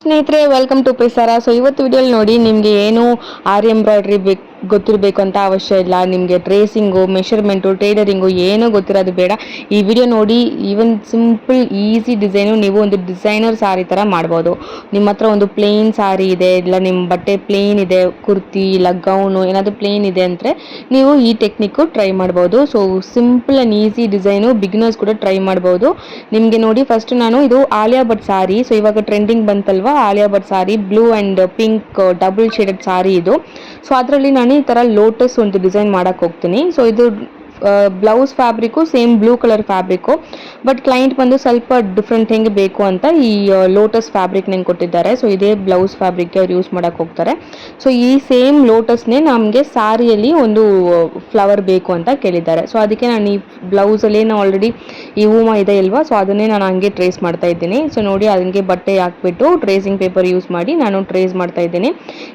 ಸ್ನೇಹಿತರೆ, welcome to ಪ್ರಿಸಾರ. So ಇವತ್ತು ವಿಡಿಯೋಲಿ ನೋಡಿ, ನಿಮಗೆ ಏನು ಆರಿ ಎಂಬ್ರಾಯ್ಡ್ರಿ ಗೊತ್ತಿರಬೇಕು ಅಂತ ಅವಶ್ಯ ಇಲ್ಲ. ನಿಮಗೆ ಟ್ರೇಸಿಂಗು, ಮೆಷರ್ಮೆಂಟು, ಟೈಲರಿಂಗು ಏನೂ ಗೊತ್ತಿರೋದು ಬೇಡ. ಈ ವಿಡಿಯೋ ನೋಡಿ, ಈವನ್ ಸಿಂಪಲ್ ಈಸಿ ಡಿಸೈನು ನೀವು ಒಂದು ಡಿಸೈನರ್ ಸಾರಿ ಥರ ಮಾಡ್ಬೋದು. ನಿಮ್ಮ ಹತ್ರ ಒಂದು ಪ್ಲೇನ್ ಸಾರಿ ಇದೆ, ಇಲ್ಲ ನಿಮ್ಮ ಬಟ್ಟೆ ಪ್ಲೇನ್ ಇದೆ, ಕುರ್ತಿ ಇಲ್ಲ ಗೌನು ಏನಾದರೂ ಪ್ಲೇನ್ ಇದೆ ಅಂದರೆ ನೀವು ಈ ಟೆಕ್ನಿಕ್ಕು ಟ್ರೈ ಮಾಡ್ಬೋದು. So simple and easy design, beginners ಕೂಡ ಟ್ರೈ ಮಾಡ್ಬೋದು. ನಿಮಗೆ ನೋಡಿ, ಫಸ್ಟ್ ನಾನು ಇದು ಆಲಿಯಾ ಭಟ್ ಸಾರಿ. ಸೊ ಇವಾಗ ಟ್ರೆಂಡಿಂಗ್ ಬಂತಲ್ವಾ Alia Bhatt sari, blue and pink double shaded sari ಇದು. ಸೊ ಅದರಲ್ಲಿ ನಾನು ಈ ಥರ ಲೋಟಸ್ ಒಂದು ಡಿಸೈನ್ ಮಾಡೋಕ್ಕೆ ಹೋಗ್ತೀನಿ. ಸೊ ಇದು blouse fabric same blue colour fabric, but client ಬಂದು ಸ್ವಲ್ಪ ಡಿಫ್ರೆಂಟ್ ಹೆಂಗೆ ಬೇಕು ಅಂತ ಈ ಲೋಟಸ್ ಫ್ಯಾಬ್ರಿಕ್ ನಂಗೆ ಕೊಟ್ಟಿದ್ದಾರೆ. ಸೊ ಇದೇ ಬ್ಲೌಸ್ ಫ್ಯಾಬ್ರಿಕ್ಗೆ ಅವ್ರು ಯೂಸ್ ಮಾಡೋಕ್ಕೆ ಹೋಗ್ತಾರೆ. ಸೊ ಈ ಸೇಮ್ ಲೋಟಸ್ನೇ ನಮಗೆ ಸಾರಿಯಲ್ಲಿ ಒಂದು ಫ್ಲವರ್ ಬೇಕು ಅಂತ ಕೇಳಿದ್ದಾರೆ. ಸೊ ಅದಕ್ಕೆ ನಾನು ಈ ಬ್ಲೌಸಲ್ಲಿ ಆಲ್ರೆಡಿ ಈ ಹೂವು ಇದೆ ಇಲ್ವಾ, ಸೊ ಅದನ್ನೇ ನಾನು ಹಂಗೆ ಟ್ರೇಸ್ ಮಾಡ್ತಾ ಇದ್ದೀನಿ. ಸೊ ನೋಡಿ, ಅದಕ್ಕೆ ಬಟ್ಟೆ ಹಾಕ್ಬಿಟ್ಟು ಟ್ರೇಸಿಂಗ್ ಪೇಪರ್ ಯೂಸ್ ಮಾಡಿ ನಾನು ಟ್ರೇಸ್ ಮಾಡ್ತಾ ಇದ್ದೀನಿ.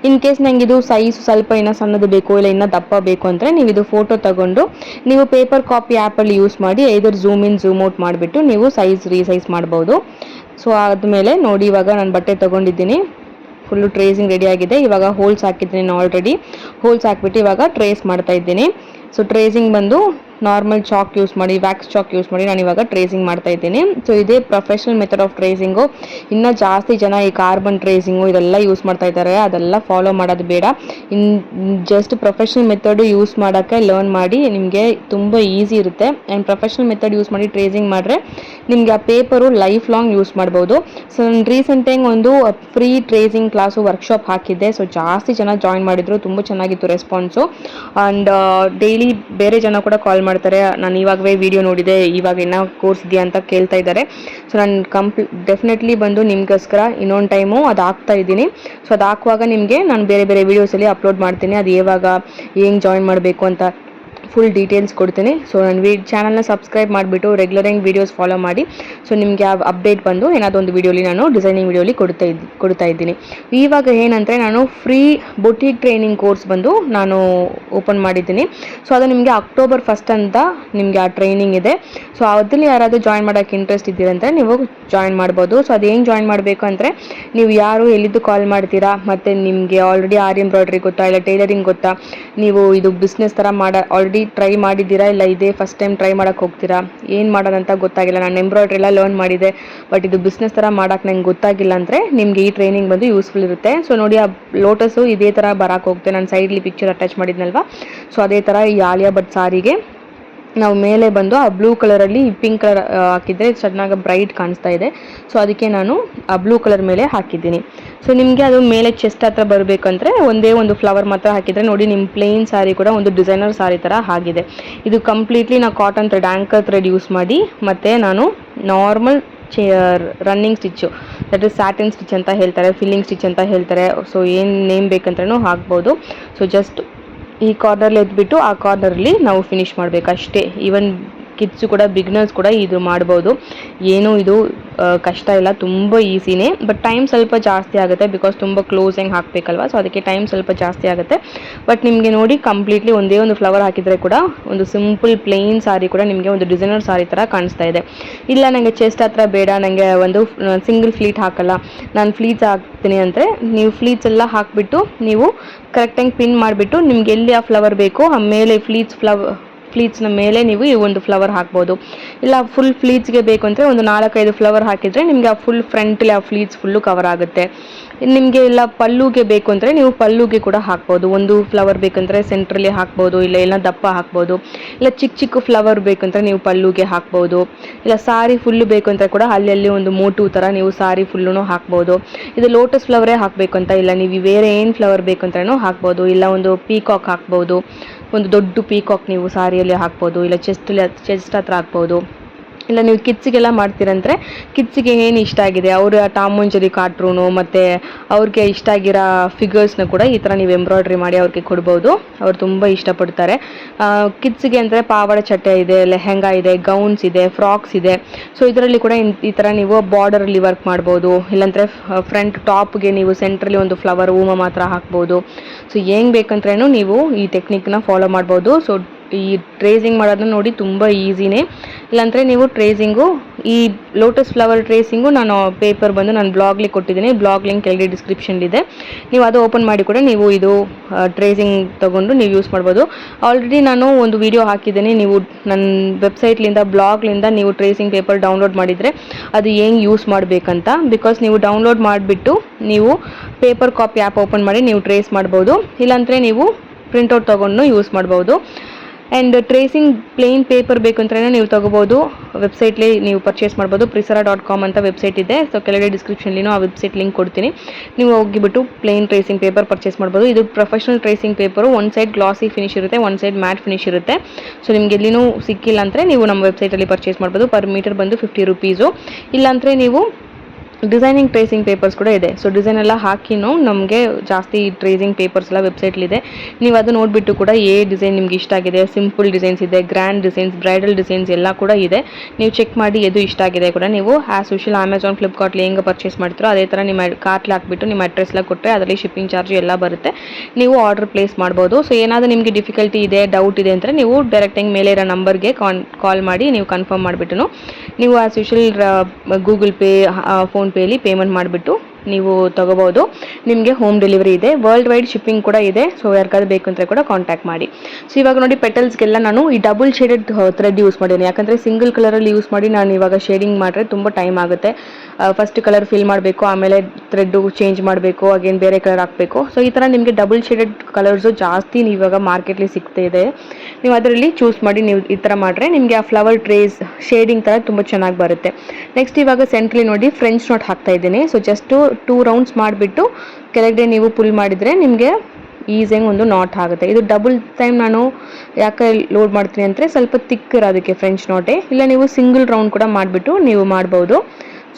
ಇನ್ ಕೇಸ್ ನಂಗೆ ಇದು ಸೈಜ್ ಸ್ವಲ್ಪ ಇನ್ನೂ ಸಣ್ಣದು ಬೇಕು ಇಲ್ಲ ಇನ್ನೂ ದಪ್ಪ ಬೇಕು ಅಂದರೆ ನೀವು ಇದು ಫೋಟೋ ತಗೊಂಡು ನೀವು ಪೇಪರ್ ಕಾಪಿ ಆ್ಯಪಲ್ಲಿ ಯೂಸ್ ಮಾಡಿ ಐದರ್ ಝೂಮ್ ಇನ್ ಝೂಮ್ ಔಟ್ ಮಾಡಿಬಿಟ್ಟು ನೀವು ಸೈಜ್ ರೀಸೈಜ್ ಮಾಡ್ಬೋದು. ಸೊ ಆದಮೇಲೆ ನೋಡಿ, ಇವಾಗ ನಾನು ಬಟ್ಟೆ ತೊಗೊಂಡಿದ್ದೀನಿ, ಫುಲ್ಲು ಟ್ರೇಸಿಂಗ್ ರೆಡಿ ಆಗಿದೆ. ಇವಾಗ ಹೋಲ್ಸ್ ಹಾಕಿದ್ದೀನಿ ನಾನು ಆಲ್ರೆಡಿ. ಹೋಲ್ಸ್ ಹಾಕ್ಬಿಟ್ಟು ಇವಾಗ ಟ್ರೇಸ್ ಮಾಡ್ತಾ ಇದ್ದೀನಿ. ಸೊ ಟ್ರೇಸಿಂಗ್ ಬಂದು ನಾರ್ಮಲ್ ಚಾಕ್ ಯೂಸ್ ಮಾಡಿ, ವ್ಯಾಕ್ಸ್ ಚಾಕ್ ಯೂಸ್ ಮಾಡಿ ನಾನು ಇವಾಗ ಟ್ರೇಸಿಂಗ್ ಮಾಡ್ತಾ ಇದ್ದೀನಿ. ಸೊ ಇದೇ ಪ್ರೊಫೆಷನಲ್ ಮೆಥಡ್ ಆಫ್ ಟ್ರೇಸಿಂಗು. ಇನ್ನೂ ಜಾಸ್ತಿ ಜನ ಈ ಕಾರ್ಬನ್ ಟ್ರೇಸಿಂಗು ಇದೆಲ್ಲ ಯೂಸ್ ಮಾಡ್ತಾ ಇದ್ದಾರೆ, ಅದೆಲ್ಲ ಫಾಲೋ ಮಾಡೋದು ಬೇಡ. ಜಸ್ಟ್ ಪ್ರೊಫೆಷನಲ್ ಮೆಥಡು ಯೂಸ್ ಮಾಡೋಕ್ಕೆ ಲರ್ನ್ ಮಾಡಿ, ನಿಮಗೆ ತುಂಬ ಈಸಿ ಇರುತ್ತೆ. ಆ್ಯಂಡ್ ಪ್ರೊಫೆಷನಲ್ ಮೆಥಡ್ ಯೂಸ್ ಮಾಡಿ ಟ್ರೇಸಿಂಗ್ ಮಾಡಿದ್ರೆ ನಿಮಗೆ ಆ ಪೇಪರು ಲೈಫ್ ಲಾಂಗ್ ಯೂಸ್ ಮಾಡ್ಬೋದು. ಸೊ ನಾನು ರೀಸೆಂಟಾಗಿ ಒಂದು ಫ್ರೀ ಟ್ರೇಸಿಂಗ್ ಕ್ಲಾಸು ವರ್ಕ್ಶಾಪ್ ಹಾಕಿದ್ದೆ. ಸೊ ಜಾಸ್ತಿ ಜನ ಜಾಯಿನ್ ಮಾಡಿದ್ರು, ತುಂಬ ಚೆನ್ನಾಗಿತ್ತು ರೆಸ್ಪಾನ್ಸು. ಆ್ಯಂಡ್ ಡೈಲಿ ಬೇರೆ ಜನ ಕೂಡ ಕಾಲ್ ಮಾಡ್ತಾರೆ, ನಾನು ಇವಾಗವೇ ವಿಡಿಯೋ ನೋಡಿದೆ, ಇವಾಗ ಏನೋ ಕೋರ್ಸ್ ಇದೆಯಾ ಅಂತ ಕೇಳ್ತಾ ಇದ್ದಾರೆ. ಸೊ ನಾನು ಡೆಫಿನೆಟ್ಲಿ ಬಂದು ನಿಮಗೋಸ್ಕರ ಇನ್ನೊಂದು ಟೈಮು ಅದು ಹಾಕ್ತಾ ಇದ್ದೀನಿ. ಸೊ ಅದು ಹಾಕುವಾಗ ನಿಮಗೆ ನಾನು ಬೇರೆ ಬೇರೆ ವೀಡಿಯೋಸಲ್ಲಿ ಅಪ್ಲೋಡ್ ಮಾಡ್ತೀನಿ, ಅದು ಯಾವಾಗ ಹೆಂಗೆ ಜಾಯಿನ್ ಮಾಡಬೇಕು ಅಂತ ಫುಲ್ ಡೀಟೇಲ್ಸ್ ಕೊಡ್ತೀನಿ. ಸೊ ನನ್ನ ಚಾನಲ್ನ ಸಬ್ಸ್ಕ್ರೈಬ್ ಮಾಡಿಬಿಟ್ಟು ರೆಗ್ಯುಲರಾಗಿ ವೀಡಿಯೋಸ್ ಫಾಲೋ ಮಾಡಿ. ಸೊ ನಿಮಗೆ ಯಾವ ಅಪ್ಡೇಟ್ ಬಂದು ಏನಾದರೂ ಒಂದು ವೀಡಿಯೋಲಿ ನಾನು ಡಿಸೈನಿಂಗ್ ವೀಡಿಯೋಲಿ ಕೊಡ್ತಾ ಇದ್ದೀನಿ. ಇವಾಗ ಏನಂದರೆ ನಾನು ಫ್ರೀ ಬೊಟಿಕ್ ಟ್ರೈನಿಂಗ್ ಕೋರ್ಸ್ ಬಂದು ನಾನು ಓಪನ್ ಮಾಡಿದ್ದೀನಿ. ಸೊ ಅದು ನಿಮಗೆ ಅಕ್ಟೋಬರ್ 1 ಅಂತ ನಿಮಗೆ ಆ ಟ್ರೈನಿಂಗ್ ಇದೆ. ಸೊ ಅದಲ್ಲಿ ಯಾರಾದರೂ ಜಾಯಿನ್ ಮಾಡೋಕ್ಕೆ ಇಂಟ್ರೆಸ್ಟ್ ಇದ್ದೀರಂದರೆ ನೀವು ಜಾಯಿನ್ ಮಾಡ್ಬೋದು. ಸೊ ಅದು ಹೆಂಗೆ ಜಾಯಿನ್ ಮಾಡಬೇಕು ಅಂದರೆ, ನೀವು ಯಾರು ಎಲ್ಲಿದ್ದು ಕಾಲ್ ಮಾಡ್ತೀರಾ, ಮತ್ತು ನಿಮಗೆ ಆಲ್ರೆಡಿ ಆರಿ ಎಂಬ್ರಾಯ್ಡ್ರಿ ಗೊತ್ತಾ ಇಲ್ಲ ಟೈಲರಿಂಗ್ ಗೊತ್ತಾ, ನೀವು ಇದು ಬಿಸ್ನೆಸ್ ಥರ ಆಲ್ರೆಡಿ ಟ್ರೈ ಮಾಡಿದ್ದೀರಾ ಇಲ್ಲ ಇದೇ ಫಸ್ಟ್ ಟೈಮ್ ಟ್ರೈ ಮಾಡೋಕ್ಕೆ ಹೋಗ್ತೀರಾ, ಏನು ಮಾಡೋದಂತ ಗೊತ್ತಾಗಿಲ್ಲ, ನಾನು ಎಂಬ್ರಾಯ್ಡ್ರಿ ಎಲ್ಲ ಲರ್ನ್ ಮಾಡಿದೆ ಬಟ್ ಇದು ಬಿಸ್ನೆಸ್ ಥರ ಮಾಡೋಕ್ಕೆ ನಂಗೆ ಗೊತ್ತಾಗಿಲ್ಲ ಅಂದರೆ ನಿಮಗೆ ಈ ಟ್ರೈನಿಂಗ್ ಬಂದು ಯೂಸ್ಫುಲ್ ಇರುತ್ತೆ. ಸೊ ನೋಡಿ, ಆ ಲೋಟಸು ಇದೇ ಥರ ಬರೋಕ್ಕೆ ಹೋಗುತ್ತೆ. ನಾನು ಸೈಡ್ಲಿ ಪಿಕ್ಚರ್ ಅಟ್ಯಾಚ್ ಮಾಡಿದ್ನಲ್ವ, ಸೊ ಅದೇ ಥರ ಈ ಆಲಿಯಾ ಭಟ್ ಸಾರಿಗೆ ನಾವು ಮೇಲೆ ಬಂದು ಆ ಬ್ಲೂ ಕಲರಲ್ಲಿ ಪಿಂಕ್ ಕಲರ್ ಹಾಕಿದರೆ ಚೆನ್ನಾಗಿ ಬ್ರೈಟ್ ಕಾಣಿಸ್ತಾ ಇದೆ. ಸೊ ಅದಕ್ಕೆ ನಾನು ಆ ಬ್ಲೂ ಕಲರ್ ಮೇಲೆ ಹಾಕಿದ್ದೀನಿ. ಸೊ ನಿಮಗೆ ಅದು ಮೇಲೆ ಚೆಸ್ಟ್ ಹತ್ರ ಬರಬೇಕಂದ್ರೆ ಒಂದೇ ಒಂದು ಫ್ಲವರ್ ಮಾತ್ರ ಹಾಕಿದರೆ ನೋಡಿ, ನಿಮ್ಮ ಪ್ಲೇನ್ ಸಾರಿ ಕೂಡ ಒಂದು ಡಿಸೈನರ್ ಸಾರಿ ಥರ ಆಗಿದೆ. ಇದು ಕಂಪ್ಲೀಟ್ಲಿ ನಾವು cotton thread, anchor thread use ಮಾಡಿ, ಮತ್ತು ನಾನು normal running stitch, that is satin stitch ಅಂತ ಹೇಳ್ತಾರೆ, ಫಿಲ್ಲಿಂಗ್ ಸ್ಟಿಚ್ ಅಂತ ಹೇಳ್ತಾರೆ. ಸೊ ಏನು ನೇಮ್ ಬೇಕಂದ್ರೂ ಹಾಕ್ಬೋದು. ಸೊ ಜಸ್ಟ್ ಈ ಕಾರ್ನರ್ಲಿ ಎದ್ಬಿಟ್ಟು ಆ ಕಾರ್ನರ್ಲಿ ನಾವು ಫಿನಿಶ್ ಮಾಡಬೇಕಷ್ಟೇ. ಈವನ್ ಕಿಡ್ಸು ಕೂಡ, ಬಿಗ್ನರ್ಸ್ ಕೂಡ ಇದು ಮಾಡ್ಬೋದು. ಏನೂ ಇದು ಕಷ್ಟ ಇಲ್ಲ, ತುಂಬ ಈಸಿನೇ. ಬಟ್ ಟೈಮ್ ಸ್ವಲ್ಪ ಜಾಸ್ತಿ ಆಗುತ್ತೆ, ಬಿಕಾಸ್ ತುಂಬ ಕ್ಲೋಸ್ ಹೆಂಗೆ ಹಾಕಬೇಕಲ್ವ, ಸೊ ಅದಕ್ಕೆ ಟೈಮ್ ಸ್ವಲ್ಪ ಜಾಸ್ತಿ ಆಗುತ್ತೆ. ಬಟ್ ನಿಮಗೆ ನೋಡಿ, ಕಂಪ್ಲೀಟ್ಲಿ ಒಂದೇ ಒಂದು ಫ್ಲವರ್ ಹಾಕಿದರೆ ಕೂಡ ಒಂದು ಸಿಂಪಲ್ ಪ್ಲೇನ್ ಸಾರಿ ಕೂಡ ನಿಮಗೆ ಒಂದು ಡಿಸೈನರ್ ಸಾರಿ ಥರ ಕಾಣಿಸ್ತಾ ಇದೆ. ಇಲ್ಲ ನನಗೆ ಚೆಸ್ಟ್ ಹತ್ರ ಬೇಡ, ನನಗೆ ಒಂದು ಸಿಂಗಲ್ ಫ್ಲೀಟ್ ಹಾಕಲ್ಲ, ನಾನು ಫ್ಲೀಟ್ಸ್ ಹಾಕ್ತೀನಿ ಅಂದರೆ ನೀವು ಫ್ಲೀಟ್ಸ್ ಎಲ್ಲ ಹಾಕಿಬಿಟ್ಟು ನೀವು ಕರೆಕ್ಟಾಗಿ ಪಿನ್ ಮಾಡಿಬಿಟ್ಟು ನಿಮ್ಗೆ ಎಲ್ಲಿ ಆ ಫ್ಲವರ್ ಬೇಕೋ ಆ ಮೇಲೆ ಫ್ಲೀಟ್ಸ್ನ ಮೇಲೆ ನೀವು ಈ ಒಂದು ಫ್ಲವರ್ ಹಾಕ್ಬೋದು. ಇಲ್ಲ ಫುಲ್ ಫ್ಲೀಟ್ಸ್ಗೆ ಬೇಕು ಅಂದರೆ ಒಂದು 4-5 ಫ್ಲವರ್ ಹಾಕಿದರೆ ನಿಮಗೆ ಆ ಫುಲ್ ಫ್ರಂಟಲ್ಲಿ ಆ ಫ್ಲೀಟ್ಸ್ ಫುಲ್ಲು ಕವರ್ ಆಗುತ್ತೆ. ನಿಮಗೆ ಇಲ್ಲ ಪಲ್ಲುಗೆ ಬೇಕು ಅಂದರೆ ನೀವು ಪಲ್ಲುಗೆ ಕೂಡ ಹಾಕ್ಬೋದು. ಒಂದು ಫ್ಲವರ್ ಬೇಕಂದರೆ ಸೆಂಟ್ರಲ್ಲಿ ಹಾಕ್ಬೋದು, ಇಲ್ಲ ದಪ್ಪ ಹಾಕ್ಬೋದು. ಇಲ್ಲ ಚಿಕ್ಕ ಚಿಕ್ಕ ಫ್ಲವರ್ ಬೇಕಂದರೆ ನೀವು ಪಲ್ಲುಗೆ ಹಾಕ್ಬೋದು. ಇಲ್ಲ ಸಾರಿ ಫುಲ್ಲು ಬೇಕು ಅಂತ ಕೂಡ ಅಲ್ಲಲ್ಲಿ ಒಂದು ಮೋಟು ಥರ ನೀವು ಸಾರಿ ಫುಲ್ಲೂ ಹಾಕ್ಬೋದು. ಇದು ಲೋಟಸ್ ಫ್ಲವರೇ ಹಾಕಬೇಕು ಅಂತ ಇಲ್ಲ, ನೀವು ಬೇರೆ ಏನು ಫ್ಲವರ್ ಬೇಕು ಅಂತಲೂ ಹಾಕ್ಬೋದು. ಇಲ್ಲ ಒಂದು ಪೀಕಾಕ್ ಹಾಕ್ಬೋದು, ಒಂದು ದೊಡ್ಡ ಪೀಕಾಕ್ ನೀವು ಸಾರಿಯಲ್ಲಿ ಹಾಕ್ಬೋದು. ಇಲ್ಲ ಚೆಸ್ಟ್ ಹತ್ರ ಹಾಕ್ಬೋದು. ಇಲ್ಲ ನೀವು ಕಿಡ್ಸಿಗೆಲ್ಲ ಮಾಡ್ತೀರಂದರೆ ಕಿಡ್ಸಿಗೆ ಏನು ಇಷ್ಟ ಆಗಿದೆ ಅವರು ಟಾಮ್ ಆ್ಯಂಡ್ ಜೆರಿ ಕಾರ್ಟೂನು ಮತ್ತು ಅವ್ರಿಗೆ ಇಷ್ಟ ಆಗಿರೋ ಫಿಗರ್ಸ್ನ ಕೂಡ ಈ ಥರ ನೀವು ಎಂಬ್ರಾಯ್ಡ್ರಿ ಮಾಡಿ ಅವ್ರಿಗೆ ಕೊಡ್ಬೋದು. ಅವ್ರು ತುಂಬ ಇಷ್ಟಪಡ್ತಾರೆ. ಕಿಡ್ಸಿಗೆ ಅಂದರೆ ಪಾವಾಡೆ ಚಟ್ಟೆ ಇದೆ, ಲೆಹೆಂಗಾ ಇದೆ, ಗೌನ್ಸ್ ಇದೆ, ಫ್ರಾಕ್ಸ್ ಇದೆ. ಸೊ ಇದರಲ್ಲಿ ಕೂಡ ಈ ಥರ ನೀವು ಬಾರ್ಡರಲ್ಲಿ ವರ್ಕ್ ಮಾಡ್ಬೋದು. ಇಲ್ಲಾಂದರೆ ಫ್ರಂಟ್ ಟಾಪ್ಗೆ ನೀವು ಸೆಂಟ್ರಲ್ಲಿ ಒಂದು ಫ್ಲವರ್ ಹೂವು ಮಾತ್ರ ಹಾಕ್ಬೋದು. ಸೊ ಹೆಂಗೆ ಬೇಕಂದ್ರೂ ನೀವು ಈ ಟೆಕ್ನಿಕ್ನ ಫಾಲೋ ಮಾಡ್ಬೋದು. ಸೊ ಈ ಟ್ರೇಸಿಂಗ್ ಮಾಡೋದನ್ನ ನೋಡಿ ತುಂಬ ಈಸಿನೇ. ಇಲ್ಲಾಂದರೆ ನೀವು ಟ್ರೇಸಿಂಗು ಈ ಲೋಟಸ್ ಫ್ಲವರ್ ಟ್ರೇಸಿಂಗು ನಾನು ಪೇಪರ್ ಬಂದು ನಾನು ಬ್ಲಾಗ್ಲಿ ಕೊಟ್ಟಿದ್ದೀನಿ, ಬ್ಲಾಗ್ ಲಿಂಕ್ ಕೆಳಗೆ ಡಿಸ್ಕ್ರಿಪ್ಷನ್ಲಿದೆ. ನೀವು ಅದು ಓಪನ್ ಮಾಡಿ ಕೂಡ ನೀವು ಇದು ಟ್ರೇಸಿಂಗ್ ತೊಗೊಂಡು ನೀವು ಯೂಸ್ ಮಾಡ್ಬೋದು. ಆಲ್ರೆಡಿ ನಾನು ಒಂದು ವಿಡಿಯೋ ಹಾಕಿದ್ದೀನಿ, ನೀವು ನನ್ನ ವೆಬ್ಸೈಟ್ಲಿಂದ ಬ್ಲಾಗ್ಲಿಂದ ನೀವು ಟ್ರೇಸಿಂಗ್ ಪೇಪರ್ ಡೌನ್ಲೋಡ್ ಮಾಡಿದರೆ ಅದು ಹೆಂಗೆ ಯೂಸ್ ಮಾಡಬೇಕಂತ. ಬಿಕಾಸ್ ನೀವು ಡೌನ್ಲೋಡ್ ಮಾಡಿಬಿಟ್ಟು ನೀವು ಪೇಪರ್ ಕಾಪಿ ಆ್ಯಪ್ ಓಪನ್ ಮಾಡಿ ನೀವು ಟ್ರೇಸ್ ಮಾಡ್ಬೋದು, ಇಲ್ಲಾಂದರೆ ನೀವು ಪ್ರಿಂಟೌಟ್ ತೊಗೊಂಡು ಯೂಸ್ ಮಾಡ್ಬೋದು. ಆ್ಯಂಡ್ ಟ್ರೇಸಿಂಗ್ ಪ್ಲೇನ್ ಪೇಪರ್ ಬೇಕು ಅಂತಲೇ ನೀವು ತೊಗೋಬೋದು, ವೆಬ್ಸೈಟ್ಲಿ ನೀವು ಪರ್ಚೇಸ್ ಮಾಡ್ಬೋದು. prisara.com ಅಂತ ವೆಬ್ಸೈಟ್ ಇದೆ, ಸೊ ಕೆಳಗಡೆ ಡಿಸ್ಕ್ರಿಪ್ಷನ್ಲಿನೂ ಆ ವೆಬ್ಸೈಟ್ ಲಿಂಕ್ ಕೊಡ್ತೀನಿ. ನೀವು ಹೋಗಿಬಿಟ್ಟು ಪ್ಲೇನ್ ಟ್ರೇಸಿಂಗ್ ಪೇಪರ್ ಪರ್ಚೇಸ್ ಮಾಡ್ಬೋದು. ಇದು ಪ್ರೊಫೆಷನಲ್ ಟ್ರೇಸಿಂಗ್ ಪೇಪರು, ಒಂದು ಸೈಡ್ ಗ್ಲಾಸಿ ಫಿನಿಶ್ ಇರುತ್ತೆ, ಒಂದು ಸೈಡ್ ಮ್ಯಾಟ್ ಫಿನಿಶ್ ಇರುತ್ತೆ. ಸೊ ನಿಮ್ಗೆ ಎಲ್ಲಿನೂ ಸಿಕ್ಕಿಲ್ಲ ಅಂದರೆ ನೀವು ನಮ್ಮ ವೆಬ್ಸೈಟಲ್ಲಿ ಪರ್ಚೇಸ್ ಮಾಡ್ಬೋದು. ಪರ್ ಮೀಟರ್ ಬಂದು 50 ರೂಪೀಸು. ಇಲ್ಲಾಂದರೆ ನೀವು ಡಿಸೈನಿಂಗ್ ಟ್ರೇಸಿಂಗ್ ಪೇಪರ್ಸ್ ಕೂಡ ಇದೆ. ಸೊ ಡಿಸೈನ್ ಎಲ್ಲ ಹಾಕಿನೂ ನಮಗೆ ಜಾಸ್ತಿ ಟ್ರೇಸಿಂಗ್ ಪೇಪರ್ಸ್ ಎಲ್ಲ ವೆಬ್ಸೈಟ್ಲಿದೆ. ನೀವು ಅದು ನೋಡಿಬಿಟ್ಟು ಕೂಡ ಡಿಸೈನ್ ನಿಮ್ಗೆ ಇಷ್ಟ ಆಗಿದೆ, ಸಿಂಪಲ್ ಡಿಸೈನ್ಸ್ ಇದೆ, ಗ್ರ್ಯಾಂಡ್ ಡಿಸೈನ್ಸ್, ಬ್ರೈಡಲ್ ಡಿಸೈನ್ಸ್ ಎಲ್ಲ ಕೂಡ ಇದೆ. ನೀವು ಚೆಕ್ ಮಾಡಿ ಎದು ಇಷ್ಟ ಆಗಿದೆ ಕೂಡ ನೀವು ಆ್ಯಸ್ ಯೂಶುವಲ್ ಅಮೆಝಾನ್, ಫ್ಲಿಪ್ಕಾರ್ಟ್ಲಿ ಹೆಂಗೆ ಪರ್ಚೇಸ್ ಮಾಡ್ತೀರೋ ಅದೇ ಥರ ನಿಮ್ಮ ಕಾರ್ಟ್ಲಿ ಹಾಕ್ಬಿಟ್ಟು ನಿಮ್ಮ ಅಡ್ರೆಸ್ ಎಲ್ಲ ಕೊಟ್ಟರೆ ಅದರಲ್ಲಿ ಶಿಪ್ಪಿಂಗ್ ಚಾರ್ಜ್ ಎಲ್ಲ ಬರುತ್ತೆ. ನೀವು ಆರ್ಡರ್ ಪ್ಲೇಸ್ ಮಾಡ್ಬೋದು. ಸೊ ಏನಾದರೂ ನಿಮಗೆ ಡಿಫಿಕಲ್ಟಿ ಇದೆ, ಡೌಟ್ ಇದೆ ಅಂದರೆ ನೀವು ಡೈರೆಕ್ಟಾಗಿ ಮೇಲೆ ಇರೋ ನಂಬರ್ಗೆ ಕಾಲ್ ಮಾಡಿ ನೀವು ಕನ್ಫರ್ಮ್ ಮಾಡಿಬಿಟ್ಟು ನೀವು ಆ್ಯಸ್ ಯೂಶುವಲ್ ಗೂಗಲ್ ಪೇ, ಫೋನ್ಪೇಲಿ ಪೇಮೆಂಟ್ ಮಾಡಿಬಿಟ್ಟು ನೀವು ತೊಗೋಬೋದು. ನಿಮಗೆ ಹೋಮ್ ಡೆಲಿವರಿ ಇದೆ, ವರ್ಲ್ಡ್ ವೈಡ್ ಶಿಪ್ಪಿಂಗ್ ಕೂಡ ಇದೆ. ಸೊ ಯಾರಿಗಾದ್ರು ಬೇಕು ಅಂದರೆ ಕೂಡ ಕಾಂಟ್ಯಾಕ್ಟ್ ಮಾಡಿ. ಸೊ ಇವಾಗ ನೋಡಿ ಪೆಟಲ್ಸ್ಗೆಲ್ಲ ನಾನು ಈ ಡಬಲ್ ಶೇಡೆಡ್ ಥ್ರೆಡ್ ಯೂಸ್ ಮಾಡಿದ್ದೀನಿ, ಯಾಕಂದರೆ ಸಿಂಗಲ್ ಕಲರಲ್ಲಿ ಯೂಸ್ ಮಾಡಿ ನಾನು ಇವಾಗ ಶೇಡಿಂಗ್ ಮಾಡಿದ್ರೆ ತುಂಬ ಟೈಮ್ ಆಗುತ್ತೆ. ಫಸ್ಟ್ ಕಲರ್ ಫಿಲ್ ಮಾಡಬೇಕು, ಆಮೇಲೆ ಥ್ರೆಡ್ಡು ಚೇಂಜ್ ಮಾಡಬೇಕು, ಅಗೇನ್ ಬೇರೆ ಕಲರ್ ಹಾಕಬೇಕು. ಸೊ ಈ ಥರ ನಿಮಗೆ ಡಬಲ್ ಶೇಡೆಡ್ ಕಲರ್ಸು ಜಾಸ್ತಿ ಇವಾಗ ಮಾರ್ಕೆಟ್ಲಿ ಸಿಗ್ತಾ ಇದೆ. ನೀವು ಅದರಲ್ಲಿ ಚೂಸ್ ಮಾಡಿ ನೀವು ಈ ಥರ ಮಾಡಿದ್ರೆ ನಿಮಗೆ ಆ ಫ್ಲವರ್ ಟ್ರೇಸ್ ಶೇಡಿಂಗ್ ಥರ ತುಂಬ ಚೆನ್ನಾಗಿ ಬರುತ್ತೆ. ನೆಕ್ಸ್ಟ್ ಇವಾಗ ಸೆಂಟ್ರಲ್ಲಿ ನೋಡಿ ಫ್ರೆಂಚ್ ನಾಟ್ ಹಾಕ್ತಾ ಇದ್ದೀನಿ. ಸೊ ಜಸ್ಟು 2 ರೌಂಡ್ಸ್ ಮಾಡಿಬಿಟ್ಟು ಕೆಳಗಡೆ ನೀವು ಪುಲ್ ಮಾಡಿದರೆ ನಿಮಗೆ ಈಸಿಯಾಗಿ ಒಂದು ನಾಟ್ ಆಗುತ್ತೆ. ಇದು ಡಬಲ್ ಟೈಮ್ ನಾನು ಯಾಕೆ ಲೋಡ್ ಮಾಡ್ತೀನಿ ಅಂದರೆ ಸ್ವಲ್ಪ ತಿಕ್ ಇರೋದಕ್ಕೆ ಫ್ರೆಂಚ್ ನಾಟೇ. ಇಲ್ಲ ನೀವು ಸಿಂಗಲ್ ರೌಂಡ್ ಕೂಡ ಮಾಡಿಬಿಟ್ಟು ನೀವು ಮಾಡ್ಬೋದು.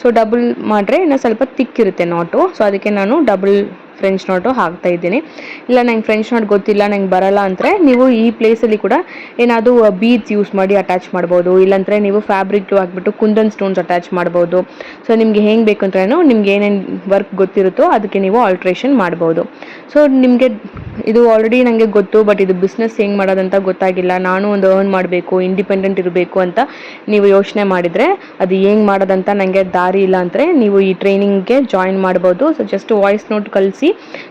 ಸೊ ಡಬಲ್ ಮಾಡಿದ್ರೆ ಇನ್ನೂ ಸ್ವಲ್ಪ ತಿಕ್ ಇರುತ್ತೆ ನಾಟು. ಸೊ ಅದಕ್ಕೆ ನಾನು ಡಬಲ್ ಫ್ರೆಂಚ್ ನಾಟು ಹಾಕ್ತಾ ಇದ್ದೀನಿ. ಇಲ್ಲ ನಂಗೆ ಫ್ರೆಂಚ್ ನಾಟ್ ಗೊತ್ತಿಲ್ಲ, ನಂಗೆ ಬರಲ್ಲ ಅಂದರೆ ನೀವು ಈ ಪ್ಲೇಸಲ್ಲಿ ಕೂಡ ಏನಾದರೂ ಬೀಡ್ಸ್ ಯೂಸ್ ಮಾಡಿ ಅಟ್ಯಾಚ್ ಮಾಡ್ಬೋದು. ಇಲ್ಲಾಂದರೆ ನೀವು ಫ್ಯಾಬ್ರಿಕ್ ಹಾಕ್ಬಿಟ್ಟು ಕುಂದನ್ ಸ್ಟೋನ್ಸ್ ಅಟ್ಯಾಚ್ ಮಾಡ್ಬೋದು. ಸೊ ನಿಮಗೆ ಹೆಂಗೆ ಬೇಕು ಅಂದ್ರೂ ನಿಮ್ಗೆ ಏನೇನು ವರ್ಕ್ ಗೊತ್ತಿರುತ್ತೋ ಅದಕ್ಕೆ ನೀವು ಆಲ್ಟ್ರೇಷನ್ ಮಾಡ್ಬೋದು. ಸೊ ನಿಮಗೆ ಇದು ಆಲ್ರೆಡಿ ನನಗೆ ಗೊತ್ತು, ಬಟ್ ಇದು ಬಿಸ್ನೆಸ್ ಹೆಂಗೆ ಮಾಡೋದಂತ ಗೊತ್ತಾಗಿಲ್ಲ, ನಾನು ಒಂದು ಅರ್ನ್ ಮಾಡಬೇಕು, ಇಂಡಿಪೆಂಡೆಂಟ್ ಇರಬೇಕು ಅಂತ ನೀವು ಯೋಚನೆ ಮಾಡಿದರೆ ಅದು ಹೆಂಗೆ ಮಾಡೋದಂತ ನನಗೆ ದಾರಿ ಇಲ್ಲ ಅಂದರೆ ನೀವು ಈ ಟ್ರೈನಿಂಗ್ಗೆ ಜಾಯಿನ್ ಮಾಡ್ಬೋದು. ಸೊ ಜಸ್ಟ್ ವಾಯ್ಸ್ ನೋಟ್ ಕಳಿಸಿ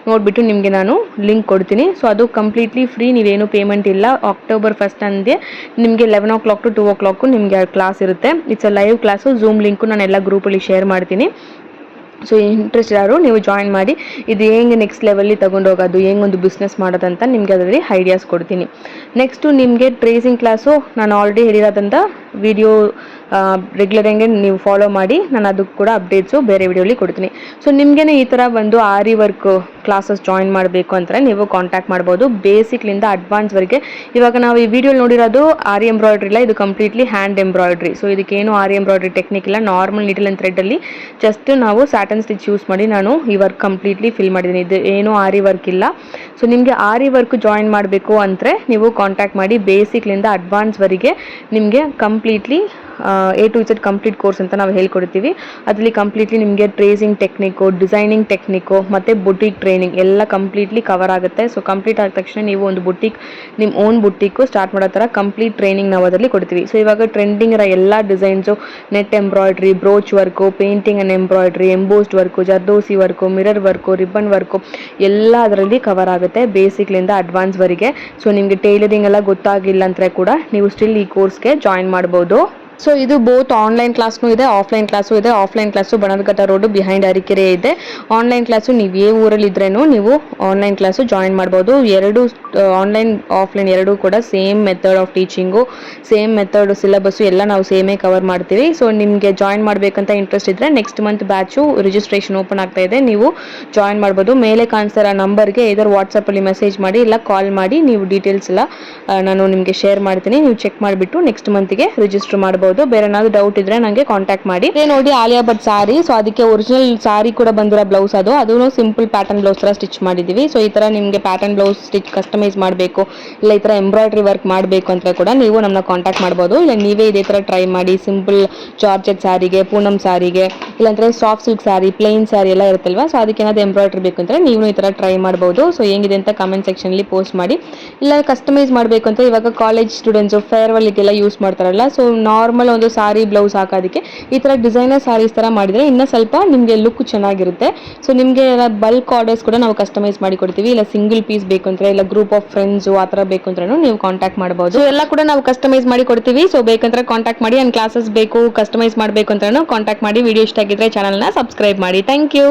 ನೋಡಿಬಿಟ್ಟು ನಿಮಗೆ ನಾನು ಲಿಂಕ್ ಕೊಡ್ತೀನಿ. ಸೊ ಅದು ಕಂಪ್ಲೀಟ್ಲಿ ಫ್ರೀ, ನೀವೇನು ಪೇಮೆಂಟ್ ಇಲ್ಲ. ಅಕ್ಟೋಬರ್ 1 ಅಂದೇ ನಿಮಗೆ 11 o'clock to 2 o'clock ನಿಮಗೆ ಕ್ಲಾಸ್ ಇರುತ್ತೆ. It's a live class, zoom link ನಾನು ಎಲ್ಲ ಗ್ರೂಪಲ್ಲಿ ಶೇರ್ ಮಾಡ್ತೀನಿ. ಸೊ ಇಂಟ್ರೆಸ್ಟ್ ಯಾರು ನೀವು ಜಾಯಿನ್ ಮಾಡಿ, ಇದು ಹೆಂಗೆ ನೆಕ್ಸ್ಟ್ ಲೆವೆಲ್ಲಿ ತೊಗೊಂಡೋಗೋದು, ಹೆಂಗೊಂದು ಬಿಸ್ನೆಸ್ ಮಾಡೋದಂತ ನಿಮಗೆ ಅದರಲ್ಲಿ ಐಡಿಯಾಸ್ ಕೊಡ್ತೀನಿ. ನೆಕ್ಸ್ಟು ನಿಮಗೆ ಟ್ರೇಸಿಂಗ್ ಕ್ಲಾಸು ನಾನು ಆಲ್ರೆಡಿ ಹೇಳಿರೋದಂಥ ವಿಡಿಯೋ ರೆಗ್ಯುಲರ್ ಹೆಂಗೆ ನೀವು ಫಾಲೋ ಮಾಡಿ, ನಾನು ಅದಕ್ಕೆ ಕೂಡ ಅಪ್ಡೇಟ್ಸು ಬೇರೆ ವಿಡಿಯೋಲಿ ಕೊಡ್ತೀನಿ. ಸೊ ನಿಮಗೇ ಈ ಥರ ಒಂದು ಆರಿ ವರ್ಕ್ ಕ್ಲಾಸಸ್ ಜಾಯಿನ್ ಮಾಡಬೇಕು ಅಂದರೆ ನೀವು ಕಾಂಟ್ಯಾಕ್ಟ್ ಮಾಡ್ಬೋದು. ಬೇಸಿಕ್ಲಿಂದ ಅಡ್ವಾನ್ಸ್ವರೆಗೆ ಇವಾಗ ನಾವು ಈ ವಿಡಿಯೋ ನೋಡಿರೋದು ಆರಿ ಎಂಬ್ರಾಯ್ಡ್ರಿ ಇಲ್ಲ, ಇದು ಕಂಪ್ಲೀಟ್ಲಿ ಹ್ಯಾಂಡ್ ಎಂಬ್ರಾಯ್ಡ್ರಿ. ಸೊ ಇದಕ್ಕೇನು ಆರಿ ಎಂಬ್ರಾಯ್ಡ್ರಿ ಟೆಕ್ನಿಕ್ ಇಲ್ಲ, ನಾರ್ಮಲ್ ನೀಡಲ್ ಆ್ಯಂಡ್ ಥ್ರೆಡ್ಡಲ್ಲಿ ಜಸ್ಟ್ ನಾವು ಸ್ಯಾಟನ್ ಸ್ಟಿಚ್ ಯೂಸ್ ಮಾಡಿ ನಾನು ಈ ವರ್ಕ್ ಕಂಪ್ಲೀಟ್ಲಿ ಫಿಲ್ ಮಾಡಿದ್ದೀನಿ. ಇದು ಏನು ಆರಿ ವರ್ಕ್ ಇಲ್ಲ. ಸೊ ನಿಮಗೆ ಆರಿ ವರ್ಕ್ ಜಾಯಿನ್ ಮಾಡಬೇಕು ಅಂದರೆ ನೀವು ಕಾಂಟ್ಯಾಕ್ಟ್ ಮಾಡಿ. ಬೇಸಿಕ್ಲಿಂದ ಅಡ್ವಾನ್ಸ್ವರೆಗೆ ನಿಮಗೆ completely A to Z complete course ಅಂತ ನಾವು ಹೇಳ್ಕೊಡ್ತೀವಿ. ಅದರಲ್ಲಿ ಕಂಪ್ಲೀಟ್ಲಿ ನಿಮಗೆ ಟ್ರೇಸಿಂಗ್ ಟೆಕ್ನಿಕ್ಕು, ಡಿಸೈನಿಂಗ್ ಟೆಕ್ನಿಕ್ಕು ಮತ್ತು ಬುಟೀಕ್ ಟ್ರೈನಿಂಗ್ ಎಲ್ಲ ಕಂಪ್ಲೀಟ್ಲಿ ಕವರ್ ಆಗುತ್ತೆ. ಸೊ ಕಂಪ್ಲೀಟ್ ಆದ ತಕ್ಷಣ ನೀವು ಒಂದು ಬುಟೀಕ್, ನಿಮ್ಮ ಓನ್ ಬುಟೀಕು ಸ್ಟಾರ್ಟ್ ಮಾಡೋ ಥರ ಕಂಪ್ಲೀಟ್ ಟ್ರೈನಿಂಗ್ ನಾವು ಅದರಲ್ಲಿ ಕೊಡ್ತೀವಿ. ಸೊ ಇವಾಗ ಟ್ರೆಂಡಿಂಗ್ ಇರೋ ಎಲ್ಲ designs, net embroidery, brooch work, painting and embroidery, embossed work, zardozi work, mirror work, ribbon work ಎಲ್ಲ ಅದರಲ್ಲಿ ಕವರ್ ಆಗುತ್ತೆ ಬೇಸಿಕ್ಲಿಂದ ಅಡ್ವಾನ್ಸ್ವರೆಗೆ. ಸೊ ನಿಮಗೆ ಟೈಲರಿಂಗ್ ಎಲ್ಲ ಗೊತ್ತಾಗಿಲ್ಲ ಅಂದರೆ ಕೂಡ ನೀವು ಸ್ಟಿಲ್ ಈ ಕೋರ್ಸ್ಗೆ ಜಾಯಿನ್ ಮಾಡ್ಬೋದು. ಸೊ ಇದು ಬೋತ್ ಆನ್ಲೈನ್ ಕ್ಲಾಸ್ನೂ ಇದೆ, ಆಫ್ಲೈನ್ ಕ್ಲಾಸು ಇದೆ. Offline class Bannerghatta road behind Arakere ಇದೆ. ಆನ್ಲೈನ್ ಕ್ಲಾಸು ನೀವು ಏ ಊರಲ್ಲಿ ಇದ್ರೇನು ನೀವು ಆನ್ಲೈನ್ ಕ್ಲಾಸು ಜಾಯಿನ್ ಮಾಡ್ಬೋದು. ಎರಡು ಆನ್ಲೈನ್ ಆಫ್ಲೈನ್ ಎರಡೂ ಕೂಡ same method of teaching, same method syllabus ಎಲ್ಲ ನಾವು ಸೇಮೇ ಕವರ್ ಮಾಡ್ತೀವಿ. ಸೊ ನಿಮಗೆ ಜಾಯಿನ್ ಮಾಡಬೇಕಂತ ಇಂಟ್ರೆಸ್ಟ್ ಇದ್ದರೆ next month batch registration open ಆಗ್ತಾ ಇದೆ, ನೀವು ಜಾಯಿನ್ ಮಾಡ್ಬೋದು. ಮೇಲೆ ಕಾಣಿಸ್ತಾರ ನಂಬರ್ಗೆ ಇದರ ವಾಟ್ಸಪ್ಪಲ್ಲಿ ಮೆಸೇಜ್ ಮಾಡಿ ಇಲ್ಲ ಕಾಲ್ ಮಾಡಿ, ನೀವು ಡೀಟೇಲ್ಸ್ ಎಲ್ಲ ನಾನು ನಿಮಗೆ ಶೇರ್ ಮಾಡ್ತೀನಿ. ನೀವು ಚೆಕ್ ಮಾಡಿಬಿಟ್ಟು ನೆಕ್ಸ್ಟ್ ಮಂತ್ಗೆ ರಿಜಿಸ್ಟರ್ ಮಾಡ್ಬೋದು. ಮಾಡ್ಬೋದು. ಬೇರೆ ಏನಾದ್ರು ಡೌಟ್ ಇದ್ರೆ ನನಗೆ ಕಾಂಟ್ಯಾಕ್ಟ್ ಮಾಡಿ. ಇದೇ ನೋಡಿ ಆಲಿಯಾ ಭಟ್ ಸಾರಿ. ಸೊ ಅದಕ್ಕೆ ಒರಿಜಿನಲ್ ಸಾರಿ ಕೂಡ ಬಂದಿರೋ ಬ್ಲೌಸ್ ಅದನ್ನು ಸಿಂಪಲ್ ಪ್ಯಾಟರ್ನ್ ಬ್ಲೌಸ್ ತರ ಸ್ಟಿಚ್ ಮಾಡಿದೀವಿ. ಸೊ ಈ ತರ ನಿಮಗೆ ಪ್ಯಾಟರ್ನ್ ಬ್ಲೌಸ್ ಸ್ಟಿಚ್ ಕಸ್ಟಮೈಸ್ ಮಾಡಬೇಕು, ಇಲ್ಲ ಈ ತರ ಎಂಬ್ರಾಯ್ಡ್ರಿ ವರ್ಕ್ ಮಾಡಬೇಕು ಅಂತ ಕೂಡ ನೀವು ನಮ್ಮನ್ನ ಕಾಂಟ್ಯಾಕ್ಟ್ ಮಾಡ್ಬೋದು. ಇಲ್ಲ ನೀವೇ ಇದೇ ತರ ಟ್ರೈ ಮಾಡಿ, ಸಿಂಪಲ್ ಜಾರ್ಜೆಟ್ ಸಾರಿಗೆ, ಪೂನಂ ಸಾರಿಗೆ, ಇಲ್ಲಾಂದ್ರೆ ಸಾಫ್ಟ್ ಸಿಲ್ಕ್ ಸಾರಿ, ಪ್ಲೇನ್ ಸಾರಿ ಎಲ್ಲ ಇರುತ್ತಲ್ವಾ. ಸೊ ಅದಕ್ಕೆ ಏನಾದ್ರು ಎಂಬ್ರಾಯ್ಡ್ರಿ ಬೇಕು ಅಂದ್ರೆ ನೀವು ಈ ತರ ಟ್ರೈ ಮಾಡಬಹುದು. ಸೊ ಹೆಂಗಿದೆ ಅಂತ ಕಮೆಂಟ್ ಸೆಕ್ಷನ್ ಅಲ್ಲಿ ಪೋಸ್ಟ್ ಮಾಡಿ. ಇಲ್ಲ ಕಸ್ಟಮೈಸ್ ಮಾಡಬೇಕು ಅಂತ ಇವಾಗ ಕಾಲೇಜ್ ಸ್ಟೂಡೆಂಟ್ಸ್ ಫೇರ್ವೆಲ್ ಗೆಲ್ಲ ಯೂಸ್ ಮಾಡ್ತಾರಲ್ಲ, ಸೊ ನಾರ್ಮಲ್ ಒಂದು ಸಾರಿ ಬ್ಲೌಸ್ ಹಾಕೋದಕ್ಕೆ ಈ ತರ ಡಿಸೈನರ್ ಸಾರೀಸ್ ತರ ಮಾಡಿದ್ರೆ ಇನ್ನ ಸ್ವಲ್ಪ ನಿಮಗೆ ಲುಕ್ ಚೆನ್ನಾಗಿರುತ್ತೆ. ಸೊ ನಿಮಗೆ ಬಲ್ಕ್ ಆರ್ಡರ್ಸ್ ಕೂಡ ನಾವು ಕಸ್ಟಮೈಸ್ ಮಾಡಿ ಕೊಡ್ತೀವಿ. ಇಲ್ಲ ಸಿಂಗಲ್ ಪೀಸ್ ಬೇಕು ಅಂದ್ರೆ, ಇಲ್ಲ ಗ್ರೂಪ್ ಆಫ್ ಫ್ರೆಂಡ್ಸ್ ಆ ತರ ಬೇಕು ಅಂದ್ರೆ ನೀವು ಕಾಂಟ್ಯಾಕ್ಟ್ ಮಾಡಬಹುದು. ಎಲ್ಲ ಕೂಡ ನಾವು ಕಸ್ಟಮೈಸ್ ಮಾಡಿ ಕೊಡ್ತೀವಿ. ಸೊ ಬೇಕಂದ್ರೆ ಕಾಂಟ್ಯಾಕ್ಟ್ ಮಾಡಿ. ಅಂಡ್ ಕ್ಲಾಸಸ್ ಬೇಕು, ಕಸ್ಟಮೈಸ್ ಮಾಡಬೇಕು ಅಂತ ಕಾಂಟ್ಯಾಕ್ಟ್ ಮಾಡಿ. ವಿಡಿಯೋ ಇಷ್ಟ ಆಗಿದ್ರೆ ಚಾನಲ್ನ ಸಬ್ಸ್ಕ್ರೈಬ್ ಮಾಡಿ. Thank you.